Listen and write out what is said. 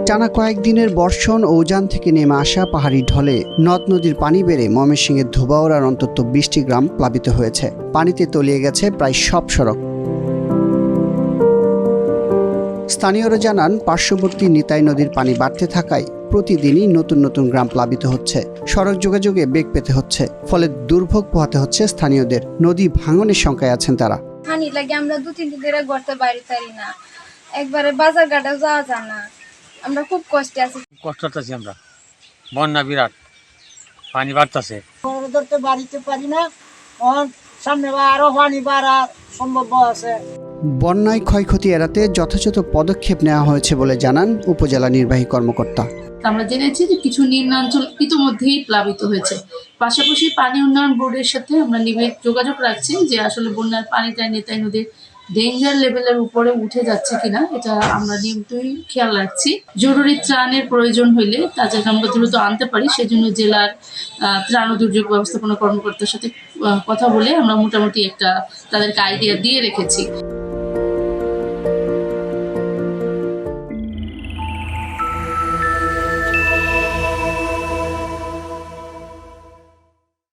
টানা কয়েকদিনের বর্ষণ ও উজান থেকে নেমে আসা পাহাড়ি ঢলে নদ নদীর পানি বেড়ে ময়মনসিংহের ধোবাউড়ার অন্তত 20টি গ্রাম প্লাবিত হয়েছে। পানিতে তলিয়ে গেছে প্রায় সব সড়ক। স্থানীয়রা জানান, পার্শ্ববর্তী নিতাই নদীর পানি বাড়তে থাকায় প্রতিদিনই নতুন নতুন গ্রাম প্লাবিত হচ্ছে। সড়ক যোগাযোগে বেগ পেতে হচ্ছে, ফলে দুর্ভোগ পোহাতে হচ্ছে স্থানীয়দের। নদী ভাঙনের শঙ্কায় আছেন তারা। পানি লাগে আমরা 2-3 দিন ধরে ঘরতে বাইরে পারি না, একবারে বাজার ঘাটে যাওয়া যায় না। আমরা খুব কষ্টে আছি। কষ্টতেছি আমরা, বন্যা বিরাট, পানি বাড়তেছে, ধরতে বাড়িতে পারি না। সামনে আরো পানি বাড়া সম্ভব আছে। বন্যায় ক্ষয়ক্ষতি এড়াতে যথাযথ পদক্ষেপ নেওয়া হয়েছে বলে জানান উপজেলা নির্বাহী কর্মকর্তা। আমরা জেনেছি যে কিছু নিম্নাঞ্চল ইতিমধ্যেই প্লাবিত হয়েছে। পাশাপাশি পানি উন্নয়ন বোর্ডের সাথে আমরা নিবিড় যোগাযোগ রাখছি যে আসলে বন্যার পানিটা নিতাই নদীর ডেঞ্জার লেভেলের উপরে উঠে যাচ্ছে কিনা, এটা আমরা নিয়মিতই খেয়াল রাখছি। জরুরি ত্রাণের প্রয়োজন হইলে তাদেরকে আমরা দ্রুত আনতে পারি, সেজন্য জেলার ত্রাণ ও দুর্যোগ ব্যবস্থাপনা কর্মকর্তার সাথে কথা বলে আমরা মোটামুটি একটা তাদেরকে আইডিয়া দিয়ে রেখেছি।